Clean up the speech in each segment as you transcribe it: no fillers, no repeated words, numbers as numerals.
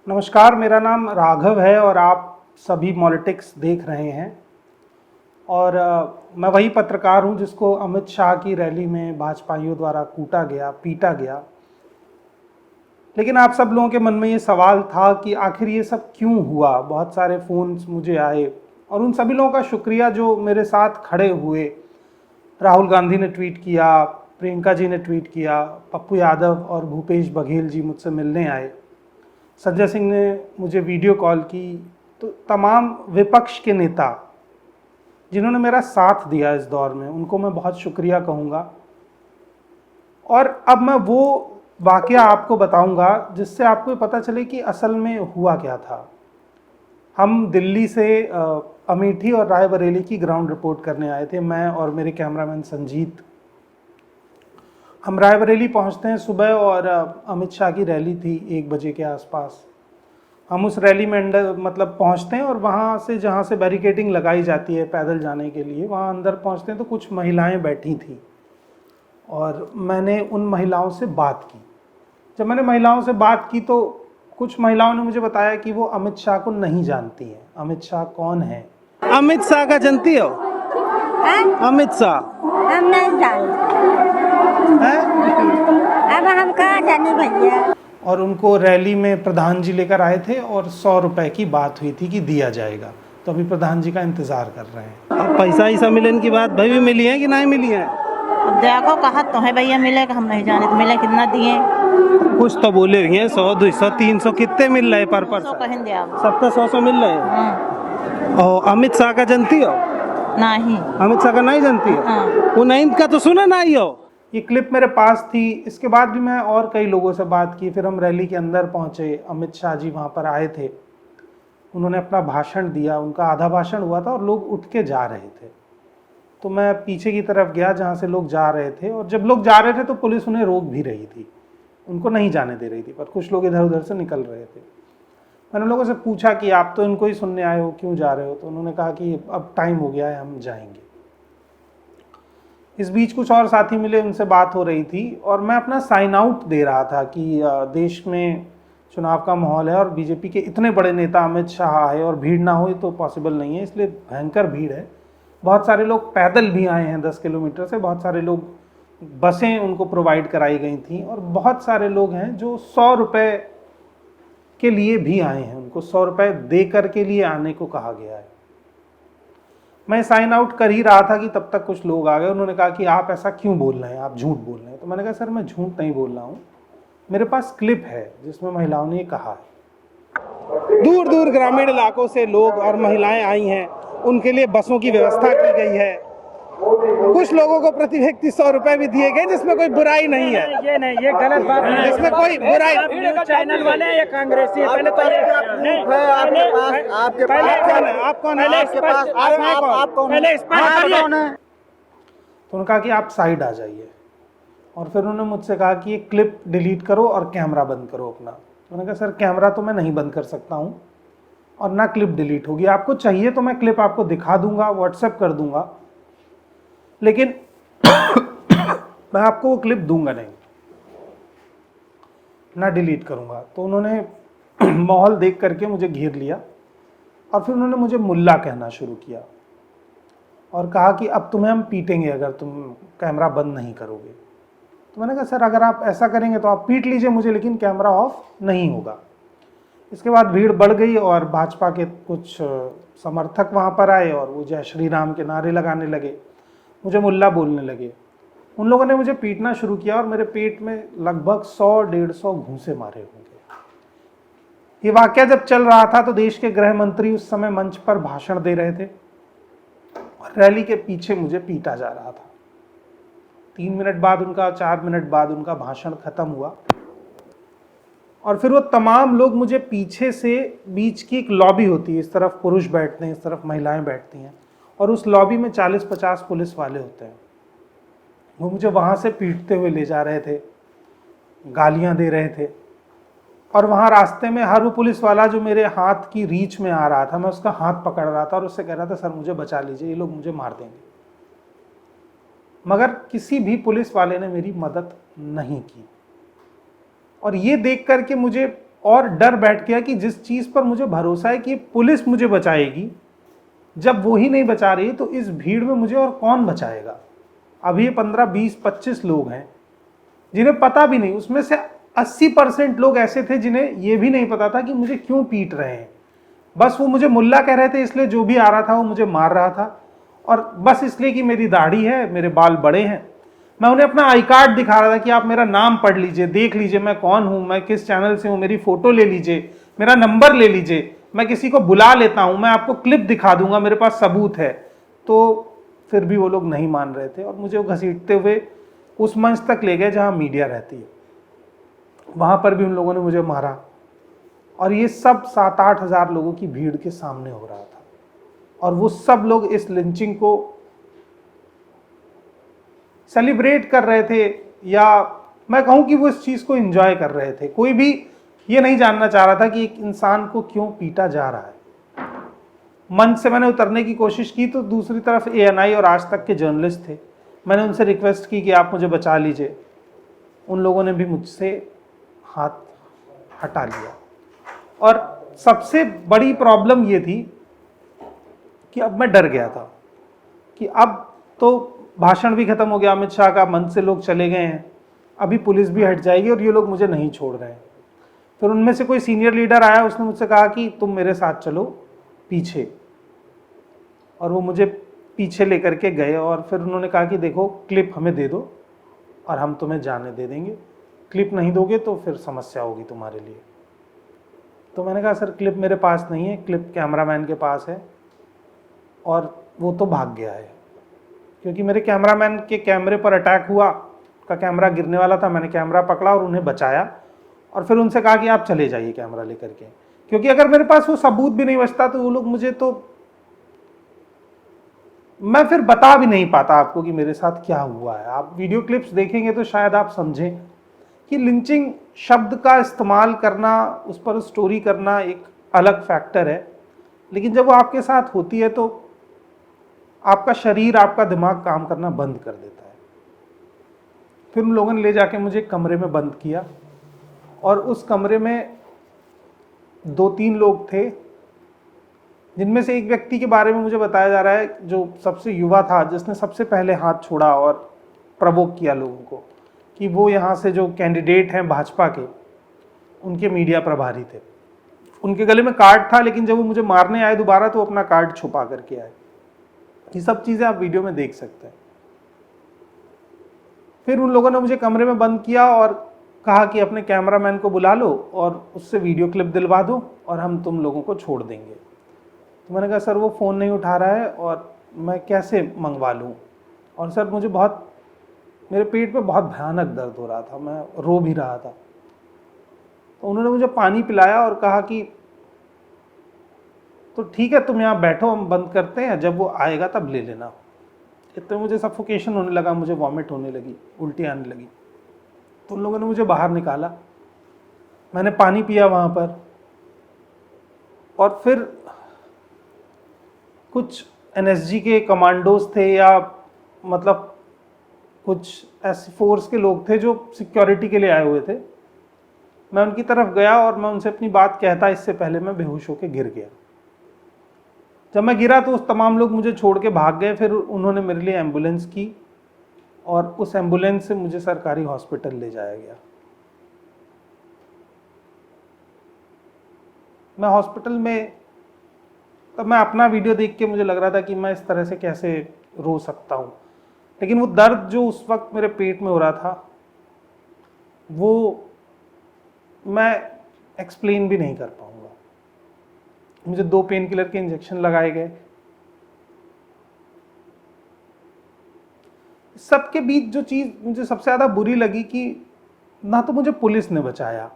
नमस्कार, मेरा नाम राघव है और आप सभी पॉलिटिक्स देख रहे हैं। और मैं वही पत्रकार हूं जिसको अमित शाह की रैली में भाजपाइयों द्वारा कूटा गया, पीटा गया। लेकिन आप सब लोगों के मन में ये सवाल था कि आखिर ये सब क्यों हुआ। बहुत सारे फ़ोन्स मुझे आए और उन सभी लोगों का शुक्रिया जो मेरे साथ खड़े हुए। राहुल गांधी ने ट्वीट किया, प्रियंका जी ने ट्वीट किया, पप्पू यादव और भूपेश बघेल जी मुझसे मिलने आए, संजय सिंह ने मुझे वीडियो कॉल की। तो तमाम विपक्ष के नेता जिन्होंने मेरा साथ दिया इस दौर में, उनको मैं बहुत शुक्रिया कहूँगा। और अब मैं वो वाकया आपको बताऊंगा जिससे आपको पता चले कि असल में हुआ क्या था। हम दिल्ली से अमेठी और रायबरेली की ग्राउंड रिपोर्ट करने आए थे, मैं और मेरे कैमरामैन संजीत। हम रायबरेली पहुंचते हैं सुबह और अमित शाह की रैली थी 1 बजे के आसपास। हम उस रैली में अंदर पहुंचते हैं और वहाँ से जहाँ से बैरिकेडिंग लगाई जाती है पैदल जाने के लिए, वहाँ अंदर पहुँचते हैं तो कुछ महिलाएं बैठी थी और मैंने उन महिलाओं से बात की। जब मैंने महिलाओं से बात की तो कुछ महिलाओं ने मुझे बताया कि वो अमित शाह को नहीं जानती हैं। अमित शाह कौन है? अमित शाह का जानती हो? अमित शाह हम नहीं जानते। अब हम कहाँ जाने भैया। और उनको रैली में प्रधान जी लेकर आए थे और 100 रुपए की बात हुई थी कि दिया जाएगा, तो अभी प्रधान जी का इंतजार कर रहे हैं। अब पैसा ऐसा मिलने की बात भाई भी मिली है कि नहीं मिली है? अब देखो कहा तो है भैया मिलेगा, हम नहीं जाने तो मिले कितना दिए। कुछ तो बोले हुए हैं 100, 200, 300 कितने मिल रहे पर सौ कहें दे आप। सबका 100 मिल रहे हैं। और अमित शाह का जानती हो? नहीं। अमित शाह का नहीं जानती हो? हाँ। वो नहीं का तो सुना नहीं हो। ये क्लिप मेरे पास थी। इसके बाद भी मैं और कई लोगों से बात की। फिर हम रैली के अंदर पहुंचे, अमित शाह जी वहाँ पर आए थे, उन्होंने अपना भाषण दिया। उनका आधा भाषण हुआ था और लोग उठ के जा रहे थे, तो मैं पीछे की तरफ गया जहाँ से लोग जा रहे थे। और जब लोग जा रहे थे तो पुलिस उन्हें रोक भी रही थी, उनको नहीं जाने दे रही थी, पर कुछ लोग इधर उधर से निकल रहे थे। मैंने लोगों से पूछा कि आप तो इनको ही सुनने आए हो, क्यों जा रहे हो? तो उन्होंने कहा कि अब टाइम हो गया है, हम जाएंगे। इस बीच कुछ और साथी मिले, उनसे बात हो रही थी और मैं अपना साइन आउट दे रहा था कि देश में चुनाव का माहौल है और बीजेपी के इतने बड़े नेता अमित शाह आए और भीड़ ना हो तो पॉसिबल नहीं है, इसलिए भयंकर भीड़ है। बहुत सारे लोग पैदल भी आए हैं 10 किलोमीटर से, बहुत सारे लोग बसें उनको प्रोवाइड कराई गई थी और बहुत सारे लोग हैं जो 100 रुपये के लिए भी आए हैं, उनको 100 रुपये दे कर के लिए आने को कहा गया है। मैं साइन आउट कर ही रहा था कि तब तक कुछ लोग आ गए। उन्होंने कहा कि आप ऐसा क्यों बोल रहे हैं, आप झूठ बोल रहे हैं। तो मैंने कहा सर मैं झूठ नहीं बोल रहा हूँ, मेरे पास क्लिप है जिसमें महिलाओं ने ये कहा है। दूर दूर ग्रामीण इलाकों से लोग और महिलाएं आई हैं, उनके लिए बसों की व्यवस्था की गई है। कुछ लोगों को प्रति व्यक्ति 100 रुपए भी दिए गए, जिसमें कोई बुराई नहीं है। ये नहीं, ये गलत बात है, इसमें कोई बुराई। न्यूज़ चैनल वाले या कांग्रेसी है? पहले तो आप कौन है? पहले स्पष्ट करिए। तो उन्होंने कहा कि आप साइड आ जाइए और फिर उन्होंने मुझसे कहा कि ये क्लिप डिलीट करो और कैमरा बंद करो अपना। तो मैंने कहा सर कैमरा तो मैं नहीं बंद कर सकता हूँ और ना क्लिप डिलीट होगी। आपको चाहिए तो मैं क्लिप आपको दिखा दूंगा, व्हाट्सएप कर दूंगा, लेकिन मैं आपको वो क्लिप दूंगा नहीं, ना डिलीट करूंगा। तो उन्होंने माहौल देख करके मुझे घेर लिया और फिर उन्होंने मुझे मुल्ला कहना शुरू किया और कहा कि अब तुम्हें हम पीटेंगे अगर तुम कैमरा बंद नहीं करोगे। तो मैंने कहा सर अगर आप ऐसा करेंगे तो आप पीट लीजिए मुझे, लेकिन कैमरा ऑफ नहीं होगा। इसके बाद भीड़ बढ़ गई और भाजपा के कुछ समर्थक वहाँ पर आए और वो जय श्री राम के नारे लगाने लगे, मुझे मुल्ला बोलने लगे। उन लोगों ने मुझे पीटना शुरू किया और मेरे पेट में लगभग 100-150 घूंसे मारे होंगे। ये वाकया जब चल रहा था तो देश के गृह मंत्री उस समय मंच पर भाषण दे रहे थे और रैली के पीछे मुझे पीटा जा रहा था। 3 मिनट बाद उनका, 4 मिनट बाद उनका भाषण खत्म हुआ और फिर वो तमाम लोग मुझे पीछे से, बीच की एक लॉबी होती है, इस तरफ पुरुष बैठते हैं, इस तरफ महिलाएं बैठती हैं और उस लॉबी में 40-50 पुलिस वाले होते हैं। वो मुझे वहाँ से पीटते हुए ले जा रहे थे, गालियाँ दे रहे थे और वहाँ रास्ते में हर वो पुलिस वाला जो मेरे हाथ की रीच में आ रहा था, मैं उसका हाथ पकड़ रहा था और उससे कह रहा था सर मुझे बचा लीजिए, ये लोग मुझे मार देंगे। मगर किसी भी पुलिस वाले ने मेरी मदद नहीं की और ये देख करके मुझे और डर बैठ गया कि जिस चीज़ पर मुझे भरोसा है कि पुलिस मुझे बचाएगी, जब वो ही नहीं बचा रही तो इस भीड़ में मुझे और कौन बचाएगा। अभी 15, 20, 25 लोग हैं जिन्हें पता भी नहीं, उसमें से 80% लोग ऐसे थे जिन्हें ये भी नहीं पता था कि मुझे क्यों पीट रहे हैं। बस वो मुझे मुल्ला कह रहे थे, इसलिए जो भी आ रहा था वो मुझे मार रहा था, और बस इसलिए कि मेरी दाढ़ी है, मेरे बाल बड़े हैं। मैं उन्हें अपना आई कार्ड दिखा रहा था कि आप मेरा नाम पढ़ लीजिए, देख लीजिए मैं कौन हूँ, मैं किस चैनल से हूँ, मेरी फ़ोटो ले लीजिए, मेरा नंबर ले लीजिए, मैं किसी को बुला लेता हूँ, मैं आपको क्लिप दिखा दूंगा, मेरे पास सबूत है। तो फिर भी वो लोग नहीं मान रहे थे और मुझे वो घसीटते हुए उस मंच तक ले गए जहाँ मीडिया रहती है। वहाँ पर भी उन लोगों ने मुझे मारा, और ये सब 7-8 हज़ार लोगों की भीड़ के सामने हो रहा था, और वो सब लोग इस लिंचिंग को सेलिब्रेट कर रहे थे, या मैं कहूँ कि वो इस चीज़ को एंजॉय कर रहे थे। कोई भी ये नहीं जानना चाह रहा था कि एक इंसान को क्यों पीटा जा रहा है। मंच से मैंने उतरने की कोशिश की तो दूसरी तरफ ANI और आज तक के जर्नलिस्ट थे। मैंने उनसे रिक्वेस्ट की कि आप मुझे बचा लीजिए। उन लोगों ने भी मुझसे हाथ हटा लिया, और सबसे बड़ी प्रॉब्लम ये थी कि अब मैं डर गया था कि अब तो भाषण भी खत्म हो गया अमित शाह का, मंच से लोग चले गए हैं, अभी पुलिस भी हट जाएगी और ये लोग मुझे नहीं छोड़ रहे हैं। फिर उनमें से कोई सीनियर लीडर आया, उसने मुझसे कहा कि तुम मेरे साथ चलो पीछे, और वो मुझे पीछे लेकर के गए, और फिर उन्होंने कहा कि देखो क्लिप हमें दे दो और हम तुम्हें जाने दे देंगे, क्लिप नहीं दोगे तो फिर समस्या होगी तुम्हारे लिए। तो मैंने कहा सर क्लिप मेरे पास नहीं है, क्लिप कैमरामैन के पास है, और वो तो भाग गया है, क्योंकि मेरे कैमरामैन के कैमरे पर अटैक हुआ, का कैमरा गिरने वाला था, मैंने कैमरा पकड़ा और उन्हें बचाया, और फिर उनसे कहा कि आप चले जाइए कैमरा लेकर के, क्योंकि अगर मेरे पास वो सबूत भी नहीं बचता तो वो लोग मुझे, तो मैं फिर बता भी नहीं पाता आपको कि मेरे साथ क्या हुआ है। आप वीडियो क्लिप्स देखेंगे तो शायद आप समझें कि लिंचिंग शब्द का इस्तेमाल करना, उस पर स्टोरी करना एक अलग फैक्टर है, लेकिन जब वो आपके साथ होती है तो आपका शरीर, आपका दिमाग काम करना बंद कर देता है। फिर उन लोगों ने ले जाके मुझे कमरे में बंद किया, और उस कमरे में 2-3 लोग थे, जिनमें से एक व्यक्ति के बारे में मुझे बताया जा रहा है जो सबसे युवा था, जिसने सबसे पहले हाथ छोड़ा और प्रवोक किया लोगों को, कि वो यहाँ से जो कैंडिडेट हैं भाजपा के, उनके मीडिया प्रभारी थे। उनके गले में कार्ड था, लेकिन जब वो मुझे मारने आए दोबारा तो अपना कार्ड छुपा करके आए। ये सब चीज़ें आप वीडियो में देख सकते हैं। फिर उन लोगों ने मुझे कमरे में बंद किया और कहा कि अपने कैमरामैन को बुला लो और उससे वीडियो क्लिप दिलवा दो और हम तुम लोगों को छोड़ देंगे। तो मैंने कहा सर वो फ़ोन नहीं उठा रहा है और मैं कैसे मंगवा लूँ, और सर मुझे बहुत, मेरे पेट में बहुत भयानक दर्द हो रहा था, मैं रो भी रहा था। तो उन्होंने मुझे पानी पिलाया और कहा कि तो ठीक है तुम यहाँ बैठो, हम बंद करते हैं, जब वो आएगा तब ले लेना। इतने मुझे सफोकेशन होने लगा, मुझे वॉमिट होने लगी, उल्टी आने लगी। तो उन लोगों ने मुझे बाहर निकाला, मैंने पानी पिया वहाँ पर, और फिर कुछ NSG के कमांडोज थे, या मतलब कुछ ऐसे फोर्स के लोग थे जो सिक्योरिटी के लिए आए हुए थे। मैं उनकी तरफ गया और मैं उनसे अपनी बात कहता, इससे पहले मैं बेहोश होकर गिर गया। जब मैं गिरा तो उस तमाम लोग मुझे छोड़ के भाग गए। फिर उन्होंने मेरे लिए एम्बुलेंस की और उस एम्बुलेंस से मुझे सरकारी हॉस्पिटल ले जाया गया। मैं हॉस्पिटल में, तब मैं अपना वीडियो देख के मुझे लग रहा था कि मैं इस तरह से कैसे रो सकता हूँ, लेकिन वो दर्द जो उस वक्त मेरे पेट में हो रहा था वो मैं एक्सप्लेन भी नहीं कर पाऊँगा। मुझे 2 पेन किलर के इंजेक्शन लगाए गए। सबके बीच जो चीज़ मुझे सबसे ज़्यादा बुरी लगी कि ना तो मुझे पुलिस ने बचाया,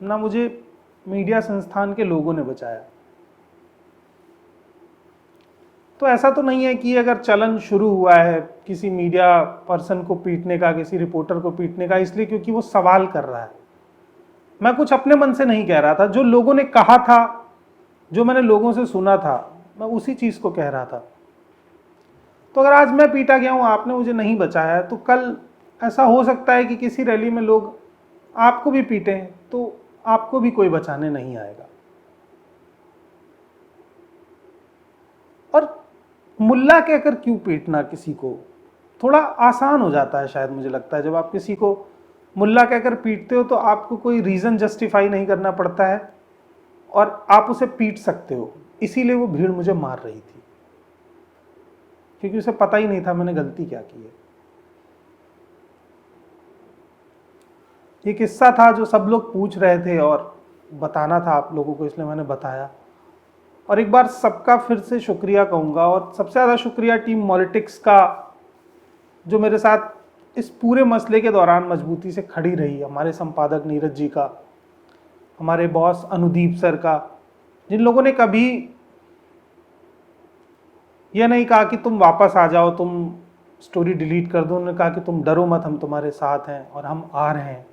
ना मुझे मीडिया संस्थान के लोगों ने बचाया। तो ऐसा तो नहीं है कि अगर चलन शुरू हुआ है किसी मीडिया पर्सन को पीटने का, किसी रिपोर्टर को पीटने का, इसलिए क्योंकि वो सवाल कर रहा है। मैं कुछ अपने मन से नहीं कह रहा था, जो लोगों ने कहा था, जो मैंने लोगों से सुना था, मैं उसी चीज़ को कह रहा था। तो अगर आज मैं पीटा गया हूँ, आपने मुझे नहीं बचाया, तो कल ऐसा हो सकता है कि किसी रैली में लोग आपको भी पीटें, तो आपको भी कोई बचाने नहीं आएगा। और मुल्ला कहकर क्यों पीटना किसी को, थोड़ा आसान हो जाता है शायद, मुझे लगता है जब आप किसी को मुल्ला कहकर पीटते हो तो आपको कोई रीज़न जस्टिफाई नहीं करना पड़ता है और आप उसे पीट सकते हो। इसीलिए वो भीड़ मुझे मार रही थी, क्योंकि उसे पता ही नहीं था मैंने गलती क्या की है। ये किस्सा था जो सब लोग पूछ रहे थे और बताना था आप लोगों को, इसलिए मैंने बताया। और एक बार सबका फिर से शुक्रिया कहूँगा, और सबसे ज़्यादा शुक्रिया टीम मॉलिटिक्स का, जो मेरे साथ इस पूरे मसले के दौरान मजबूती से खड़ी रही। हमारे संपादक नीरज जी का, हमारे बॉस अनुदीप सर का, जिन लोगों ने कभी यह नहीं कहा कि तुम वापस आ जाओ, तुम स्टोरी डिलीट कर दो। उन्होंने कहा कि तुम डरो मत, हम तुम्हारे साथ हैं और हम आ रहे हैं।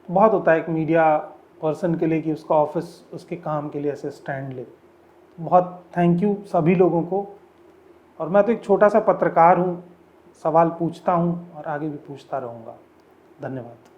बहुत होता है एक मीडिया पर्सन के लिए कि उसका ऑफिस उसके काम के लिए ऐसे स्टैंड ले। बहुत थैंक यू सभी लोगों को। और मैं तो एक छोटा सा पत्रकार हूँ, सवाल पूछता हूँ और आगे भी पूछता रहूँगा। धन्यवाद।